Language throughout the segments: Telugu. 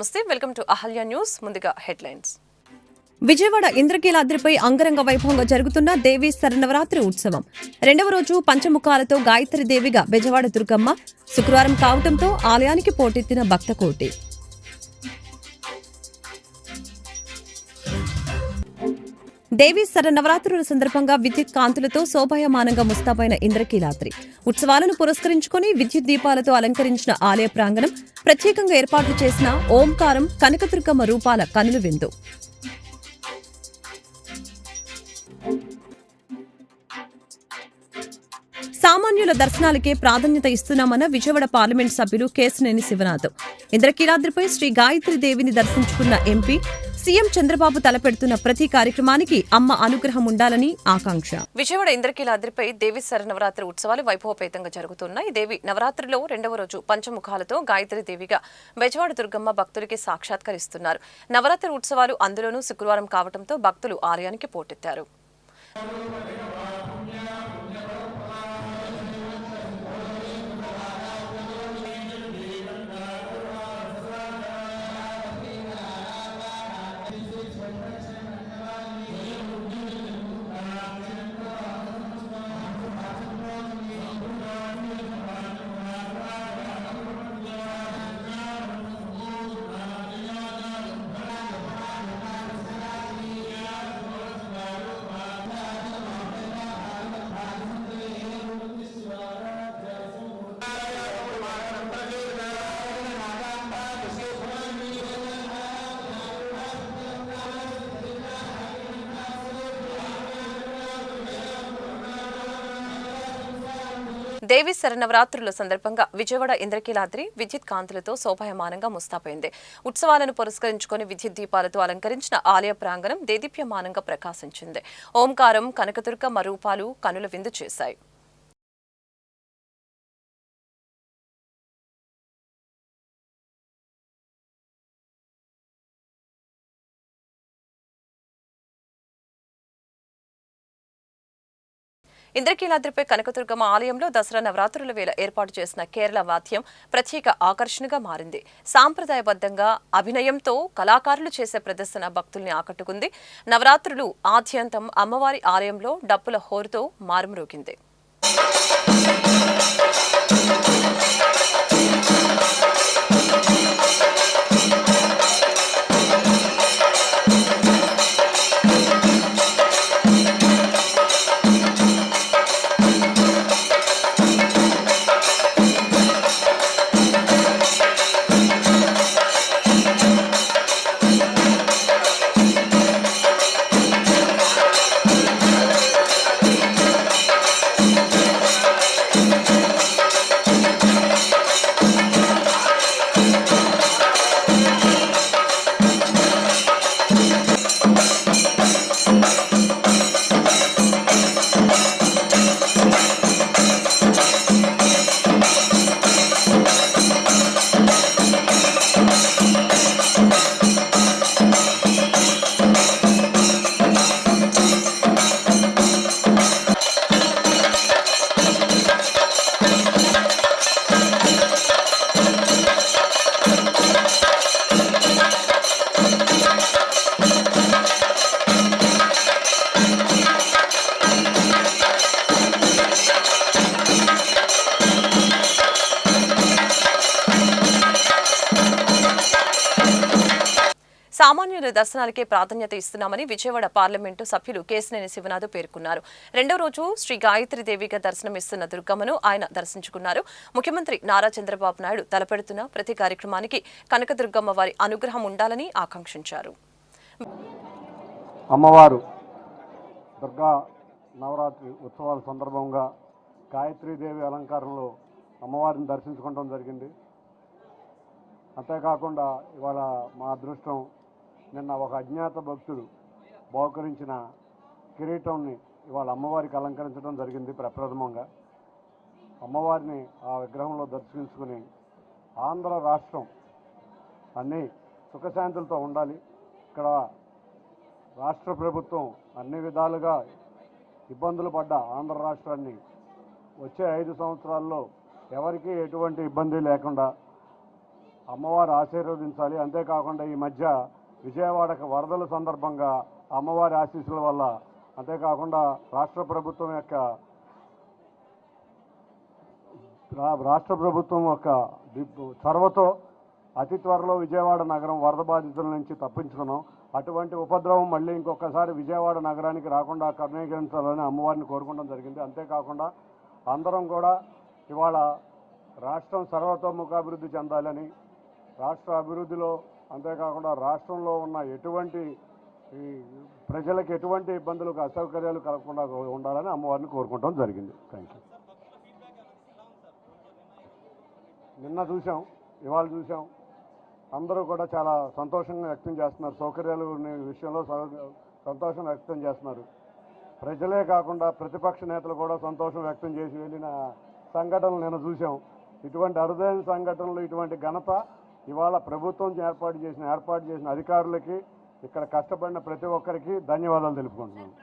నమస్తే, వెల్కమ్ టు అహల్య న్యూస్. ముందుగా హెడ్లైన్స్. విజయవాడ ఇంద్రకీలాద్రిపై అంగరంగ వైభవంగా జరుగుతున్న దేవీ శరన్నవరాత్రి ఉత్సవం రెండవ రోజు పంచముఖాలతో గాయత్రి దేవిగా బెజవాడ దుర్గమ్మ శుక్రవారం కావటంతో ఆలయానికి పోటెత్తిన భక్తకోటి. దేవీ శరన్నవరాత్రుల సందర్భంగా విద్యుత్ కాంతులతో శోభాయమానంగా ముస్తాబైన ఇంద్రకీలాద్రి ఉత్సవాలను పురస్కరించుకుని విద్యుత్ దీపాలతో అలంకరించిన ఆలయ ప్రాంగణం ప్రత్యేకంగా ఏర్పాట్లు చేసిన ఓంకారం కనకదుర్గమ్మ రూపాల కనులు విందు. సామాన్యుల దర్శనాలకే ప్రాధాన్యత ఇస్తున్నామన్న విజయవాడ పార్లమెంట్ సభ్యులు కేశినేని శివనాథ్. ఇంద్రకీలాద్రిపై శ్రీ గాయత్రి దేవిని దర్శించుకున్న ఎంపీ సీఎం చంద్రబాబు తలపెడుతున్న ప్రతి కార్యక్రమానికి అమ్మ అనుగ్రహం ఉండాలని ఆకాంక్ష. విజయవాడ ఇంద్రకీలాద్రిపై దేవి శరన్నవరాత్రి ఉత్సవాలు వైభవపేతంగా జరుగుతున్నాయి. దేవి నవరాత్రిలో రెండవ రోజు పంచముఖాలతో గాయత్రి దేవిగా బెజవాడ దుర్గమ్మ భక్తులకి సాక్షాత్కరిస్తున్నారు. నవరాత్రి ఉత్సవాలు అందులోనూ శుక్రవారం కావడంతో భక్తులు ఆలయానికి పోటెత్తారు. దేవి శరన్నవరాత్రుల సందర్భంగా విజయవాడ ఇంద్రకీలాద్రి విద్యుత్ కాంతులతో శోభాయమానంగా ముస్తాబైంది. ఉత్సవాలను పురస్కరించుకుని విద్యుత్ దీపాలతో అలంకరించిన ఆలయ ప్రాంగణం దేదీప్యమానంగా ప్రకాశించింది. ఓంకారం కనకదుర్గమ్మ రూపాలు కనుల విందు చేశాయి. ఇంద్రకీలాద్రిపై కనకదుర్గమ్మ ఆలయంలో దసరా నవరాత్రుల వేళ ఏర్పాటు చేసిన కేరళ వాద్యం ప్రత్యేక ఆకర్షణగా మారింది. సాంప్రదాయబద్ధంగా అభినయంతో కళాకారులు చేసే ప్రదర్శన భక్తుల్ని ఆకట్టుకుంది. నవరాత్రులు ఆద్యంతం అమ్మవారి ఆలయంలో డప్పుల హోరుతో మారుమ్రోగింది. సామాన్యుల దర్శనాలకే ప్రాధాన్యత ఇస్తున్నామని విజయవాడ పార్లమెంటు సభ్యులు కేశినేని శివనాథ్ పేర్కొన్నారు. రెండో రోజు శ్రీ గాయత్రి దేవిగా దర్శనమిస్తున్న దుర్గమ్మను ఆయన దర్శించుకున్నారు. ముఖ్యమంత్రి నారా చంద్రబాబు నాయుడు తలపెడుతున్న ప్రతి కార్యక్రమానికి కనకదుర్గమ్మ వారి అనుగ్రహం ఉండాలని ఆకాంక్షించారు. అమ్మవారు దుర్గా నవరాత్రి ఉత్సవాల సందర్భంగా గాయత్రీదేవి అలంకారంలో అమ్మవారిని దర్శించుకోవడం జరిగింది. అంతేకాకుండా ఇవాళ మా అదృష్టం, నిన్న ఒక అజ్ఞాత భక్తుడు బహుకరించిన కిరీటంని ఇవాళ అమ్మవారికి అలంకరించడం జరిగింది. ప్రప్రథమంగా అమ్మవారిని ఆ విగ్రహంలో దర్శించుకుని ఆంధ్ర రాష్ట్రం అన్నీ సుఖశాంతులతో ఉండాలి. ఇక్కడ రాష్ట్ర ప్రభుత్వం అన్ని విధాలుగా ఇబ్బందులు పడ్డ ఆంధ్ర రాష్ట్రాన్ని వచ్చే 5 సంవత్సరాల్లో ఎవరికీ ఎటువంటి ఇబ్బంది లేకుండా అమ్మవారు ఆశీర్వదించాలి. అంతేకాకుండా ఈ మధ్య విజయవాడకు వరదల సందర్భంగా అమ్మవారి ఆశీస్సుల వల్ల, అంతేకాకుండా రాష్ట్ర ప్రభుత్వం యొక్క చొరవతో అతి త్వరలో విజయవాడ నగరం వరద బాధితుల నుంచి తప్పించుకున్నాం. అటువంటి ఉపద్రవం మళ్ళీ ఇంకొకసారి విజయవాడ నగరానికి రాకుండా కరుణీకరించాలని అమ్మవారిని కోరుకోవడం జరిగింది. అంతేకాకుండా అందరం కూడా ఇవాళ రాష్ట్రం సర్వతోముఖాభివృద్ధి చెందాలని, రాష్ట్ర అభివృద్ధిలో అంతేకాకుండా రాష్ట్రంలో ఉన్న ప్రజలకు ఎటువంటి ఇబ్బందులకు అసౌకర్యాలు కలగకుండా ఉండాలని అమ్మవారిని కోరుకోవడం జరిగింది. Thank you. నిన్న చూసాం, ఇవాళ చూసాం, అందరూ కూడా చాలా సంతోషంగా వ్యక్తం చేస్తున్నారు. సౌకర్యాలు విషయంలో సంతోషం వ్యక్తం చేస్తున్నారు. ప్రజలే కాకుండా ప్రతిపక్ష నేతలు కూడా సంతోషం వ్యక్తం చేసి వెళ్ళిన సంఘటనలు నిన్న చూసాం. ఇటువంటి అరుదైన సంఘటనలు, ఇటువంటి ఘనత ఇవాళ ప్రభుత్వం ఏర్పాటు చేసిన అధికారులకి, ఇక్కడ కష్టపడిన ప్రతి ఒక్కరికి ధన్యవాదాలు తెలుపుకుంటున్నాను.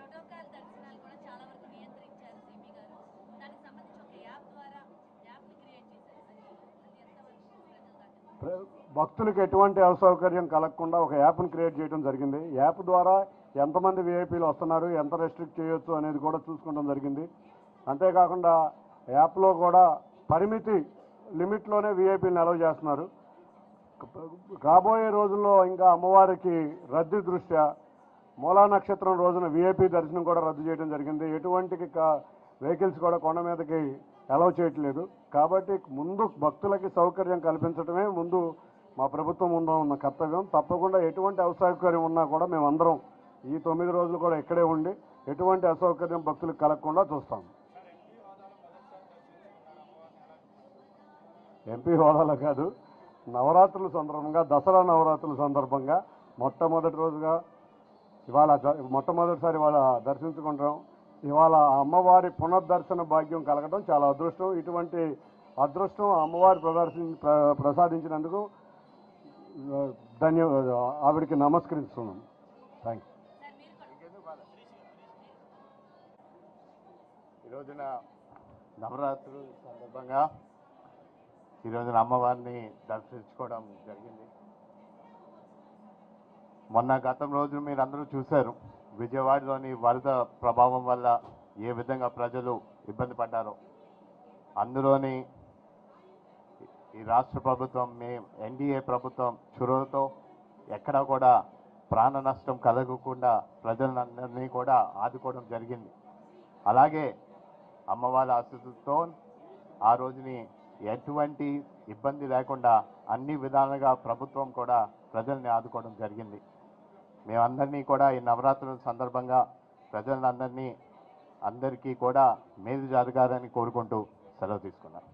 భక్తులకు ఎటువంటి అసౌకర్యం కలగకుండా ఒక యాప్ను క్రియేట్ చేయడం జరిగింది. యాప్ ద్వారా ఎంతమంది విఐపీలు వస్తున్నారు, ఎంత రెస్ట్రిక్ట్ చేయొచ్చు అనేది కూడా చూసుకోవడం జరిగింది. అంతేకాకుండా యాప్లో కూడా లిమిట్లోనే విఐపీలను అలౌ చేస్తున్నారు. రాబోయే రోజుల్లో ఇంకా అమ్మవారికి రద్దీ దృష్ట్యా మూలా నక్షత్రం రోజున విఐపీ దర్శనం కూడా రద్దు చేయడం జరిగింది. ఎటువంటి వెహికల్స్ కూడా కొండ మీదకి అలౌ చేయట్లేదు. కాబట్టి ముందు భక్తులకి సౌకర్యం కల్పించడమే ముందు మా ప్రభుత్వం ముందు ఉన్న కర్తవ్యం. తప్పకుండా ఎటువంటి అసౌకర్యం ఉన్నా కూడా మేమందరం ఈ 9 రోజులు కూడా ఇక్కడే ఉండి ఎటువంటి అసౌకర్యం భక్తులకు కలగకుండా చూస్తాం. ఎంపీ హోదాలో కాదు, నవరాత్రుల సందర్భంగా, దసరా నవరాత్రుల సందర్భంగా మొట్టమొదటిసారి ఇవాళ దర్శించుకుంటాం. ఇవాళ అమ్మవారి పునర్దర్శన భాగ్యం కలగడం చాలా అదృష్టం. ఇటువంటి అదృష్టం అమ్మవారి ప్రసాదించినందుకు ఆవిడికి నమస్కరిస్తున్నాం. Thank you. ఈరోజున నవరాత్రుల సందర్భంగా ఈరోజున అమ్మవారిని దర్శించుకోవడం జరిగింది. గతం రోజు మీరు అందరూ చూశారు, విజయవాడలోని వరద ప్రభావం వల్ల ఏ విధంగా ప్రజలు ఇబ్బంది పడ్డారో. అందులోని ఈ రాష్ట్ర ప్రభుత్వం, ఎన్డీఏ ప్రభుత్వం చొరవతో ఎక్కడా కూడా ప్రాణ నష్టం కలగకుండా ప్రజలందరినీ కూడా ఆదుకోవడం జరిగింది. అలాగే అమ్మవారి ఆశీస్సులతో ఆ రోజుని ఎటువంటి ఇబ్బంది లేకుండా అన్ని విధాలుగా ప్రభుత్వం కూడా ప్రజల్ని ఆదుకోవడం జరిగింది. మేమందరినీ కూడా ఈ నవరాత్రుల సందర్భంగా అందరికీ కూడా మేలు జరగాలని కోరుకుంటూ సెలవు తీసుకున్నాను.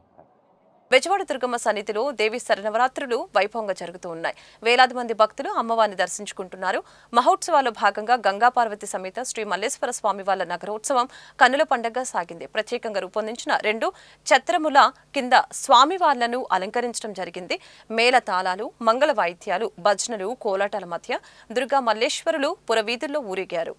బెజవాడ దుర్గమ్మ సన్నిధిలో దేవి శరన్నవరాత్రులు వైభవంగా జరుగుతూ ఉన్నాయి. వేలాది మంది భక్తులు అమ్మవారిని దర్శించుకుంటున్నారు. మహోత్సవాల్లో భాగంగా గంగా పార్వతి సమేత శ్రీ మల్లేశ్వర స్వామి వార్ల నగరోత్సవం కన్నుల పండుగగా సాగింది. ప్రత్యేకంగా రూపొందించిన 2 ఛత్రముల కింద స్వామివార్లను అలంకరించడం జరిగింది. మేళ తాళాలు, మంగళ వాయిద్యాలు, భజనలు, కోలాటాల మధ్య దుర్గా మల్లేశ్వరులు పురవీధుల్లో ఊరేగారు.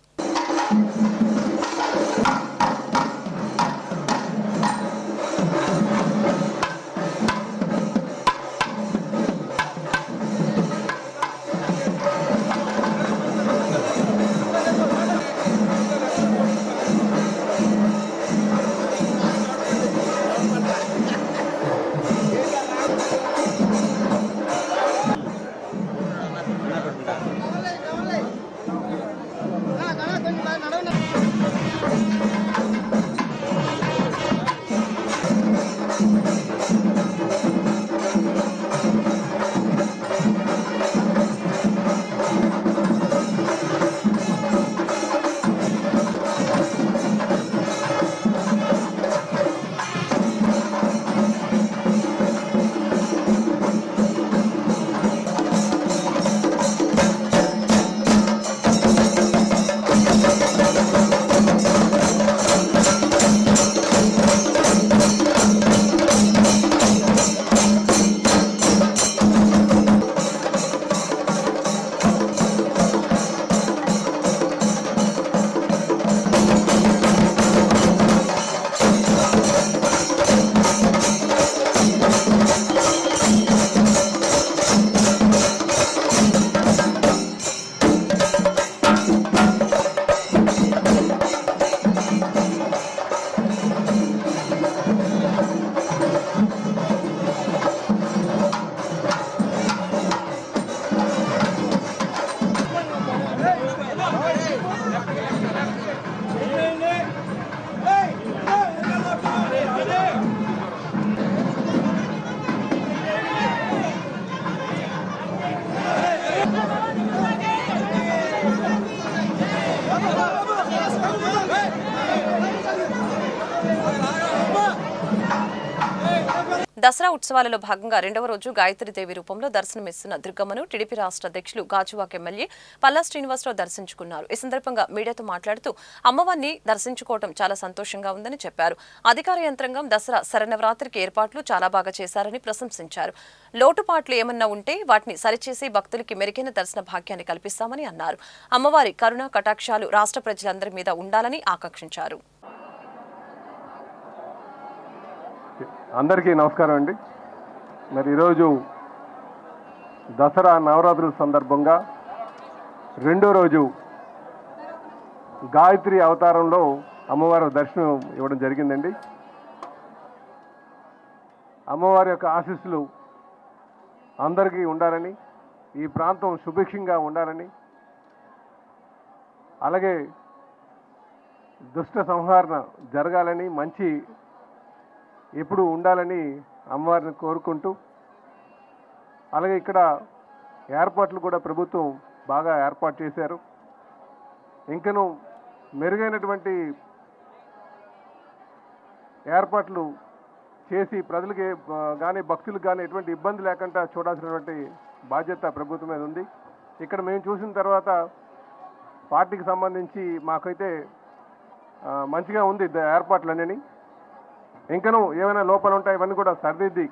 దసరా ఉత్సవాలలో భాగంగా రెండవ రోజు గాయత్రీదేవి రూపంలో దర్శనమిస్తున్న దుర్గమ్మను టీడీపీ రాష్ట్ర అధ్యక్షులు గాజువాక ఎమ్మెల్యే పల్లా శ్రీనివాసరావు దర్శించుకున్నారు. ఈ సందర్భంగా మీడియాతో మాట్లాడుతూ అమ్మవారిని దర్శించుకోవడం చాలా సంతోషంగా ఉందని చెప్పారు. అధికార యంత్రాంగం దసరా శరన్నవరాత్రికి ఏర్పాట్లు చాలా బాగా చేశారని ప్రశంసించారు. లోటుపాట్లు ఏమన్నా ఉంటే వాటిని సరిచేసి భక్తులకి మెరుగైన దర్శన భాగ్యాన్ని కల్పిస్తామని అన్నారు. అమ్మవారి కరుణా కటాక్షాలు రాష్ట్ర ప్రజలందరి మీద ఉండాలని ఆకాంక్షించారు. అందరికీ నమస్కారం అండి. మరి ఈరోజు దసరా నవరాత్రుల సందర్భంగా రెండో రోజు గాయత్రి అవతారంలో అమ్మవారి దర్శనం ఇవ్వడం జరిగిందండి. అమ్మవారి యొక్క ఆశీస్సులు అందరికీ ఉండాలని, ఈ ప్రాంతం సుభిక్షంగా ఉండాలని, అలాగే దుష్ట సంహారణ జరగాలని, మంచి ఎప్పుడు ఉండాలని అమ్మవారిని కోరుకుంటూ, అలాగే ఇక్కడ ఏర్పాట్లు కూడా ప్రభుత్వం బాగా ఏర్పాటు చేశారు. ఇంకను మెరుగైనటువంటి ఏర్పాట్లు చేసి ప్రజలకి కానీ భక్తులకు కానీ ఎటువంటి ఇబ్బంది లేకుండా చూడాల్సినటువంటి బాధ్యత ప్రభుత్వం మీద ఉంది. ఇక్కడ మేము చూసిన తర్వాత పార్టీకి సంబంధించి మాకైతే మంచిగా ఉంది ఏర్పాట్లన్నీ. ఇంకనూ ఏమైనా లోపాలు ఉంటాయి, ఇవన్నీ కూడా సరిదిద్ది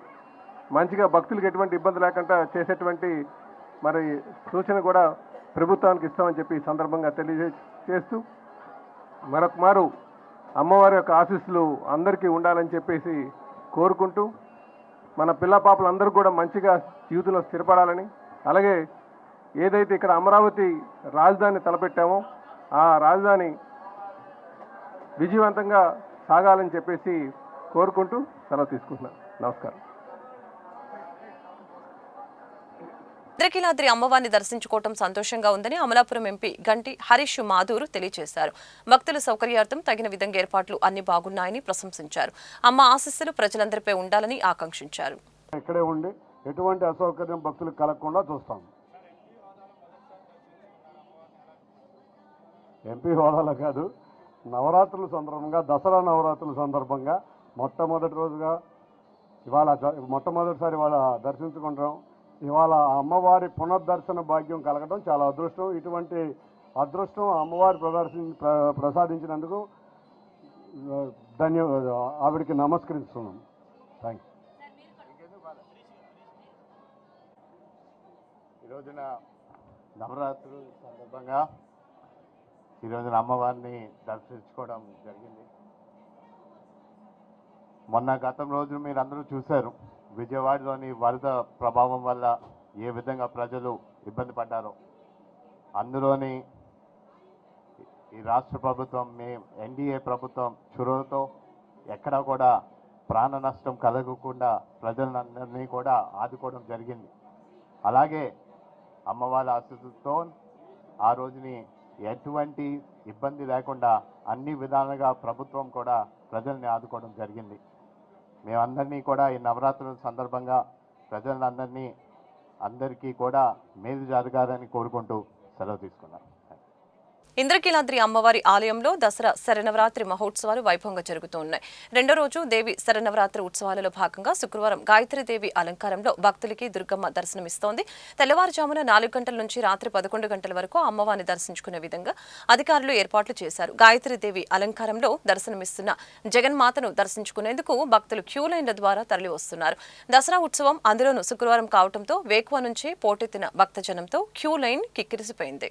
మంచిగా భక్తులకు ఎటువంటి ఇబ్బంది లేకుండా చేసేటువంటి మరి సూచన కూడా ప్రభుత్వానికి ఇస్తామని చెప్పి ఈ సందర్భంగా తెలియజేస్తూ, మరొక మారు అమ్మవారి యొక్క ఆశీస్సులు అందరికీ ఉండాలని చెప్పేసి కోరుకుంటూ, మన పిల్ల పాపలందరూ కూడా మంచిగా జీవితంలో స్థిరపడాలని, అలాగే ఏదైతే ఇక్కడ అమరావతి రాజధాని తలపెట్టామో ఆ రాజధాని విజయవంతంగా సాగాలని చెప్పేసి కోరుకుంటూ సెలవు తీసుకుంటున్నాను. నమస్కారం. ఇంద్రకీలాద్రి అమ్మవారిని దర్శించుకోవడం సంతోషంగా ఉందని అమలాపురం ఎంపీ గంటి హరీష్ మాధూర్ తెలియజేశారు. భక్తుల సౌకర్యార్థం తగిన విధంగా ఏర్పాట్లు అన్ని బాగున్నాయని ప్రశంసించారు. అమ్మ ఆశీస్సులు ప్రజలందరిపై ఉండాలని ఆకాంక్షించారు. ఇక్కడే ఉండి ఎటువంటి అసౌకర్యం భక్తులకు కలగకుండా చూస్తాం. ఎంపీ హోదాలో కాదు, నవరాత్రుల సందర్భంగా, దసరా నవరాత్రుల సందర్భంగా మొట్టమొదటి రోజుగా ఇవాళ మొట్టమొదటిసారి ఇవాళ దర్శించుకుంటాం. ఇవాళ అమ్మవారి పునర్దర్శన భాగ్యం కలగడం చాలా అదృష్టం. ఇటువంటి అదృష్టం అమ్మవారి ప్రసాదించినందుకు ఆవిడికి నమస్కరిస్తున్నాం. Thank you. ఈరోజున నవరాత్రుల సందర్భంగా ఈరోజున అమ్మవారిని దర్శించుకోవడం జరిగింది. మొన్న గతం రోజు మీరు అందరూ చూశారు, విజయవాడలోని వరద ప్రభావం వల్ల ఏ విధంగా ప్రజలు ఇబ్బంది పడ్డారో. అందులోని ఈ రాష్ట్ర ప్రభుత్వం, ఎన్డీఏ ప్రభుత్వం చొరవతో ఎక్కడా కూడా ప్రాణ నష్టం కలగకుండా ప్రజలందరినీ కూడా ఆదుకోవడం జరిగింది. అలాగే అమ్మవారి ఆశీస్సులతో ఆ రోజుని ఎటువంటి ఇబ్బంది లేకుండా అన్ని విధాలుగా ప్రభుత్వం కూడా ప్రజల్ని ఆదుకోవడం జరిగింది. మేమందరినీ కూడా ఈ నవరాత్రుల సందర్భంగా అందరికీ కూడా మేలు జరగాలని కోరుకుంటూ సెలవు తీసుకున్నాం. ఇంద్రకీలాద్రి అమ్మవారి ఆలయంలో దసరా శరన్నవరాత్రి మహోత్సవాలు వైభవంగా జరుగుతున్నాయి. రెండో రోజు దేవి శరన్నవరాత్రి ఉత్సవాలలో భాగంగా శుక్రవారం గాయత్రీదేవి అలంకారంలో భక్తులకి దుర్గమ్మ దర్శనమిస్తోంది. తెల్లవారుజామున 4 గంటల నుంచి రాత్రి 11 గంటల వరకు అమ్మవారిని దర్శించుకునే విధంగా అధికారులు ఏర్పాట్లు చేశారు. గాయత్రీదేవి అలంకారంలో దర్శనమిస్తున్న జగన్మాతను దర్శించుకునేందుకు భక్తులు క్యూ లైన్ల ద్వారా తరలి వస్తున్నారు. దసరా ఉత్సవం అందులోనూ శుక్రవారం కావడంతో వేకువ నుంచి పోటెత్తిన భక్తజనంతో క్యూ లైన్ కిక్కిరిసిపోయింది.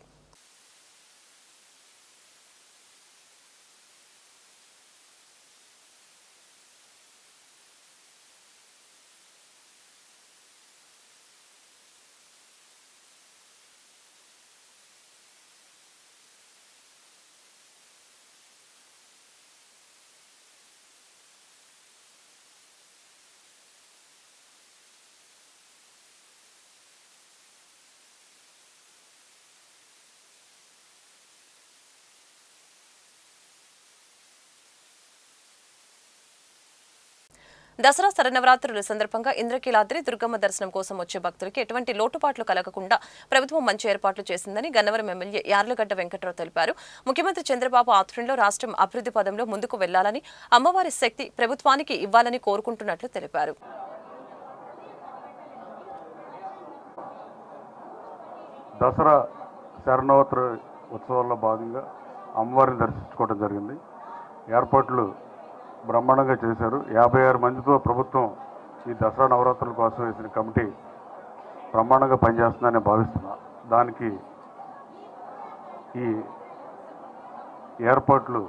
దసరా శరన్నవరాత్రుల సందర్భంగా ఇంద్రకీలాద్రి దుర్గమ్మ దర్శనం కోసం వచ్చే భక్తులకి ఎటువంటి లోటుపాట్లు కలగకుండా ప్రభుత్వం మంచి ఏర్పాట్లు చేసిందని గన్నవరం ఎమ్మెల్యే యార్లగడ్డ వెంకట్రావు తెలిపారు. ముఖ్యమంత్రి చంద్రబాబు ఆధ్వర్యంలో రాష్ట్రం అభివృద్ధి పదంలో ముందుకు వెళ్లాలని, అమ్మవారి శక్తి ప్రభుత్వానికి ఇవ్వాలని కోరుకుంటున్నట్లు తెలిపారు. దసరా శరణవరాత్రి ఉత్సవాల్లో భాగంగా అమ్మవారిని దర్శించుకోవడం జరిగింది. ఏర్పాట్లు బ్రహ్మాండంగా చేశారు. 56 మందితో ప్రభుత్వం ఈ దసరా నవరాత్రుల కోసం వేసిన కమిటీ బ్రహ్మాండంగా పనిచేస్తుందని భావిస్తున్నా. దానికి ఈ ఏర్పాట్లు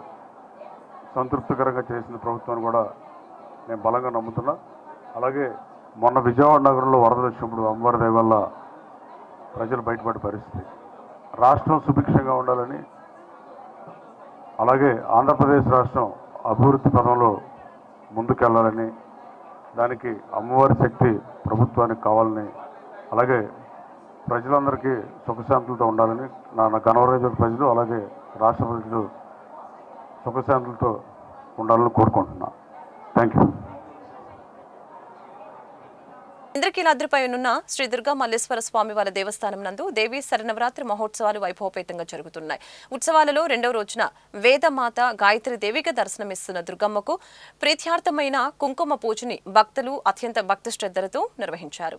సంతృప్తికరంగా చేసిన ప్రభుత్వాన్ని కూడా నేను బలంగా నమ్ముతున్నా. అలాగే మొన్న విజయవాడ నగరంలో వరదలు వచ్చినప్పుడు అమ్మవారి దయ వల్ల ప్రజలు బయటపడే పరిస్థితి, రాష్ట్రం సుభిక్షంగా ఉండాలని, అలాగే ఆంధ్రప్రదేశ్ రాష్ట్రం అభివృద్ధి పదంలో ముందుకెళ్లాలని, దానికి అమ్మవారి శక్తి ప్రభుత్వానికి కావాలని, అలాగే ప్రజలందరికీ సుఖశాంతులతో ఉండాలని నా గణవరం ప్రజలు అలాగే రాష్ట్ర ప్రజలు సుఖశాంతులతో ఉండాలని కోరుకుంటున్నా. Thank you. ఇంద్రకీలాద్రిపై ఉన్న శ్రీ దుర్గా మల్లేశ్వర స్వామి వారి దేవస్థానం నందు దేవీ శరన్నవరాత్రి మహోత్సవాలు వైభవపేతంగా జరుగుతున్నాయి. ఉత్సవాలలో 2వ రోజున వేదమాత గాయత్రి దేవిగా దర్శనమిస్తున్న దుర్గమ్మకు ప్రీత్యార్థమైన కుంకుమ పూజని భక్తులు అత్యంత భక్తి శ్రద్ధలతో నిర్వహించారు.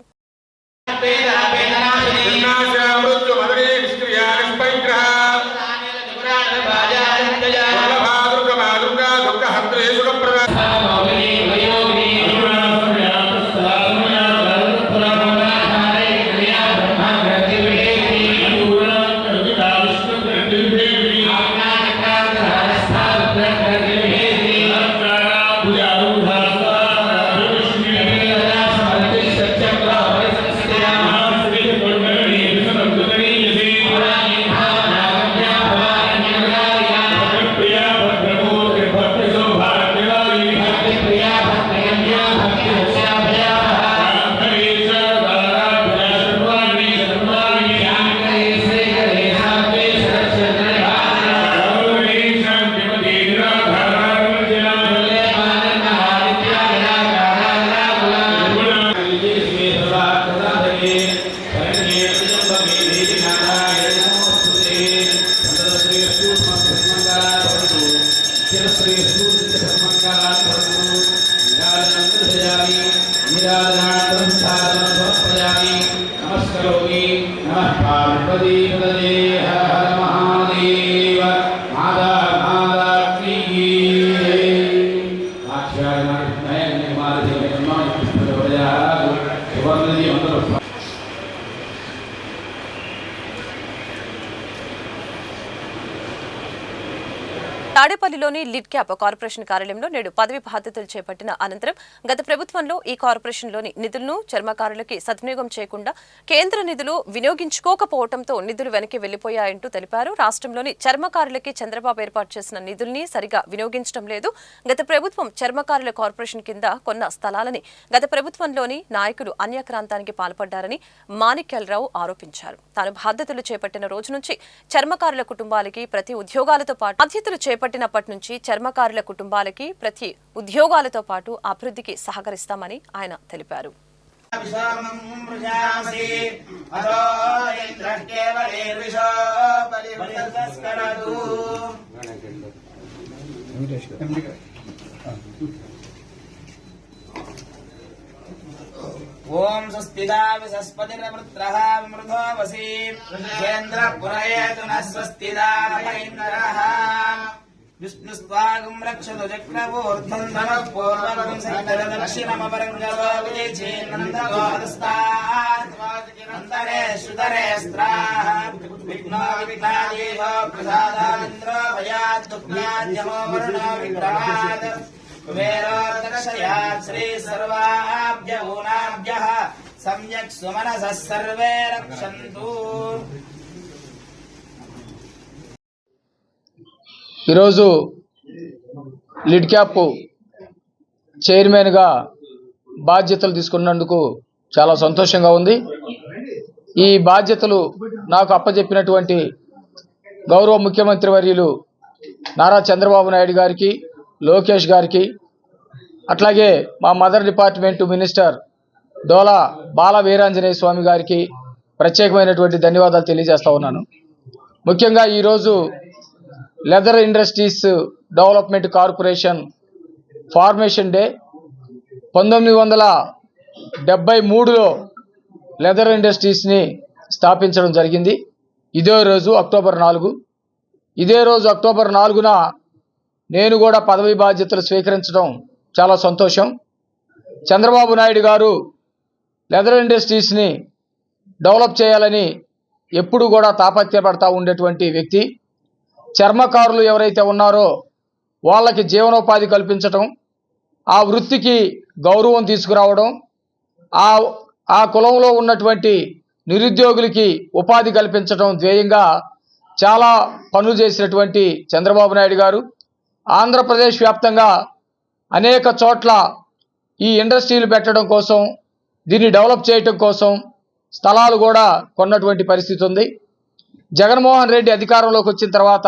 తాడేపల్లిలోని లిడ్ క్యాప్ కార్పొరేషన్ కార్యాలయంలో నేడు పదవి బాధ్యతలు చేపట్టిన అనంతరం గత ప్రభుత్వంలో ఈ కార్పొరేషన్లోని నిధులను చర్మకారులకి సద్వినియోగం చేయకుండా కేంద్ర నిధులు వినియోగించుకోకపోవడంతో నిధులు వెనక్కి వెళ్లిపోయాయంటూ తెలిపారు. రాష్ట్రంలోని చర్మకారులకి చంద్రబాబు ఏర్పాటు చేసిన నిధుల్ని సరిగా వినియోగించడం లేదు. గత ప్రభుత్వం చర్మకారుల కార్పొరేషన్ కింద కొన్న స్థలాలని గత ప్రభుత్వంలోని నాయకులు అన్యాక్రాంతానికి పాల్పడ్డారని మాణిక్యాలరావు ఆరోపించారు. తాను బాధ్యతలు చేపట్టిన రోజు నుంచి చర్మకారుల కుటుంబాలకి ప్రతి ఉద్యోగాలతో పాటు బాధ్యతలు చేపట్టినప్పటి నుంచి చర్మకారుల కుటుంబాలకి ప్రతి ఉద్యోగాలతో పాటు అభివృద్ధికి సహకరిస్తామని ఆయన తెలిపారు. ఓం స్వస్తిదా విసస్పతిర్వృత్రః విమృధో వసీ కేంద్ర పురయేతు న స్వస్తిదా ఇంద్రః విష్ణుస్వాగం రక్షతు చక్రవూర్ధ్వం ధనః పూర్వగం దక్షిణమపరంగలో విజయచేనందగోదస్తాత్ అంతరే సుతరే స్త్రాః విఘ్నో విఘ్నాదీహో ప్రసాదాదింద్రో భయాద్ దుఃఖ్యాద్యమో వరుణో విగ్రహాద్ కుబేరోదర్శయాత్ శ్రీ సర్వాభ్య ఊనాభ్యః సమ్యక్ సుమనసః సర్వే రక్షन्तు. ఈరోజు లిడ్ క్యాప్ చైర్మన్గా బాధ్యతలు తీసుకున్నందుకు చాలా సంతోషంగా ఉంది. ఈ బాధ్యతలు నాకు అప్పచెప్పినటువంటి గౌరవ ముఖ్యమంత్రి వర్యులు నారా చంద్రబాబు నాయుడు గారికి, లోకేష్ గారికి, అట్లాగే మా mother department minister Dola Bala Veeranjaneya Swamy గారికి ప్రత్యేకమైనటువంటి ధన్యవాదాలు తెలియజేస్తా ఉన్నాను. ముఖ్యంగా ఈరోజు leather industries development corporation formation day 1973లో లెదర్ ఇండస్ట్రీస్ని స్థాపించడం జరిగింది. ఇదే రోజు అక్టోబర్ 4. ఇదే రోజు అక్టోబర్ 4న నేను కూడా పదవి బాధ్యతలు స్వీకరించడం చాలా సంతోషం. చంద్రబాబు నాయుడు గారు లెదర్ ఇండస్ట్రీస్ని డెవలప్ చేయాలని ఎప్పుడు కూడా తాపత్రయపడతా ఉండేటువంటి వ్యక్తి. చర్మకారులు ఎవరైతే ఉన్నారో వాళ్ళకి జీవనోపాధి కల్పించడం, ఆ వృత్తికి గౌరవం తీసుకురావడం, ఆ కులంలో ఉన్నటువంటి నిరుద్యోగులకి ఉపాధి కల్పించడం ధ్యేయంగా చాలా పనులు చేసినటువంటి చంద్రబాబు నాయుడు గారు ఆంధ్రప్రదేశ్ వ్యాప్తంగా అనేక చోట్ల ఈ ఇండస్ట్రీలు పెట్టడం కోసం, దీన్ని డెవలప్ చేయటం కోసం స్థలాలు కూడా కొన్నటువంటి పరిస్థితి ఉంది. జగన్మోహన్ రెడ్డి అధికారంలోకి వచ్చిన తర్వాత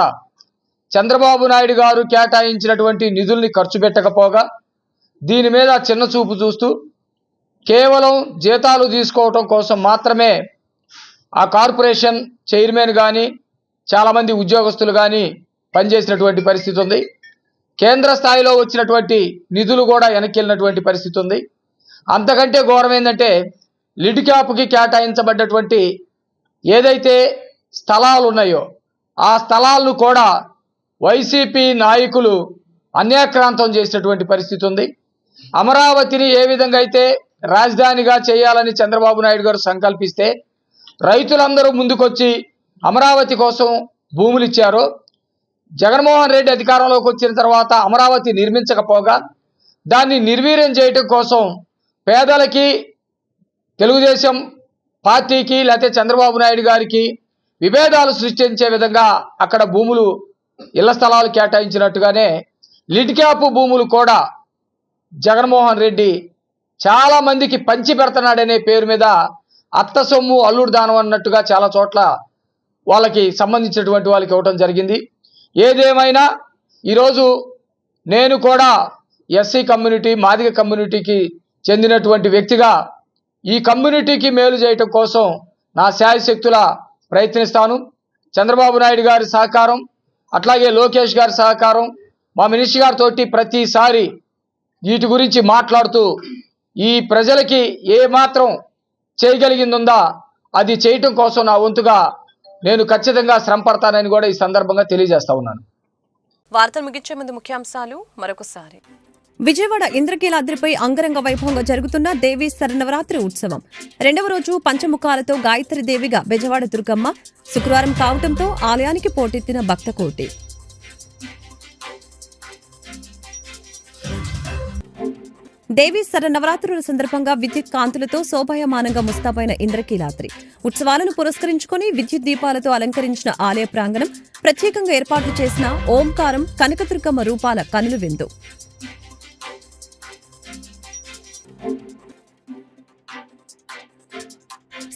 చంద్రబాబు నాయుడు గారు కేటాయించినటువంటి నిధుల్ని ఖర్చు పెట్టకపోగా దీని మీద చిన్న చూపు చూస్తూ కేవలం జీతాలు తీసుకోవటం కోసం మాత్రమే ఆ కార్పొరేషన్ చైర్మన్ కానీ చాలామంది ఉద్యోగస్తులు కానీ పనిచేసినటువంటి పరిస్థితి ఉంది. కేంద్ర స్థాయిలో వచ్చినటువంటి నిధులు కూడా వెనక్కి వెళ్ళినటువంటి పరిస్థితి ఉంది. అంతకంటే ఘోరం ఏంటంటే లిడ్ క్యాప్కి కేటాయించబడ్డటువంటి ఏదైతే స్థలాలు ఉన్నాయో ఆ స్థలాలను కూడా వైసీపీ నాయకులు అన్యాక్రాంతం చేసినటువంటి పరిస్థితి ఉంది. అమరావతిని ఏ విధంగా అయితే రాజధానిగా చేయాలని చంద్రబాబు నాయుడు గారు సంకల్పిస్తే రైతులందరూ ముందుకొచ్చి అమరావతి కోసం భూములు ఇచ్చారో, జగన్మోహన్ రెడ్డి అధికారంలోకి వచ్చిన తర్వాత అమరావతి నిర్మించకపోగా దాన్ని నిర్వీర్యం చేయటం కోసం పేదలకి, తెలుగుదేశం పార్టీకి లేకపోతే చంద్రబాబు నాయుడు గారికి విభేదాలు సృష్టించే విధంగా అక్కడ భూములు, ఇళ్ల స్థలాలు కేటాయించినట్టుగానే లిడ్ క్యాప్ భూములు కూడా జగన్మోహన్ రెడ్డి చాలా మందికి పంచి పెడుతున్నాడనే పేరు మీద అత్త సొమ్ము అల్లుడు దానం అన్నట్టుగా చాలా చోట్ల వాళ్ళకి సంబంధించినటువంటి వాళ్ళకి ఇవ్వటం జరిగింది. ఏదేమైనా ఈరోజు నేను కూడా ఎస్సీ కమ్యూనిటీ, మాదిగ కమ్యూనిటీకి చెందినటువంటి వ్యక్తిగా ఈ కమ్యూనిటీకి మేలు చేయటం కోసం నా శాయశక్తుల ప్రయత్నిస్తాను. చంద్రబాబు నాయుడు గారి సహకారం, అట్లాగే లోకేష్ గారి సహకారం, మా మినిస్టర్ గారితో ప్రతిసారి వీటి గురించి మాట్లాడుతూ ఈ ప్రజలకి ఏ మాత్రం చేయగలిగిందుందా అది చేయటం కోసం నా వంతుగా నేను ఖచ్చితంగా శ్రమ పడతానని కూడా ఈ సందర్భంగా తెలియజేస్తా ఉన్నాను. వార్తలు ముగించే ముందు ముఖ్యాంశాలు మరొకసారి. విజయవాడ ఇంద్రకీలాద్రిపై అంగరంగ వైభవంగా జరుగుతున్న దేవీ శరన్నవరాత్రి ఉత్సవం 2వ రోజు పంచముఖాలతో గాయత్రి దేవిగా బెజవాడ దుర్గమ్మ శుక్రవారం కావటంతో ఆలయానికి పోటెత్తిన భక్తకోటి. దేవీ శరన్నవరాత్రుల సందర్భంగా విద్యుత్ కాంతులతో శోభాయమానంగా ముస్తాబైన ఇంద్రకీలాద్రి ఉత్సవాలను పురస్కరించుకుని విద్యుత్ దీపాలతో అలంకరించిన ఆలయ ప్రాంగణం, ప్రత్యేకంగా ఏర్పాట్లు చేసిన ఓంకారం, కనకదుర్గమ్మ రూపాల కనులు విందు.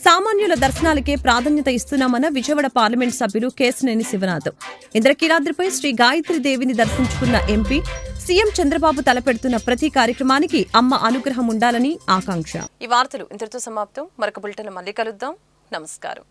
సామాన్యుల దర్శనాలకే ప్రాధాన్యత ఇస్తున్నామన్న విజయవాడ పార్లమెంట్ సభ్యులు కేశినేని శివనాథ్. ఇంద్రకీలాద్రిపై శ్రీ గాయత్రి దేవిని దర్శించుకున్న ఎంపీ, సీఎం చంద్రబాబు తలపెడుతున్న ప్రతి కార్యక్రమానికి అమ్మ అనుగ్రహం ఉండాలని ఆకాంక్ష. ఈ వార్తలు ఇంతటితో సమాప్తం. మరొక బులెటిన్లో మళ్ళీ కలుద్దాం. నమస్కారం.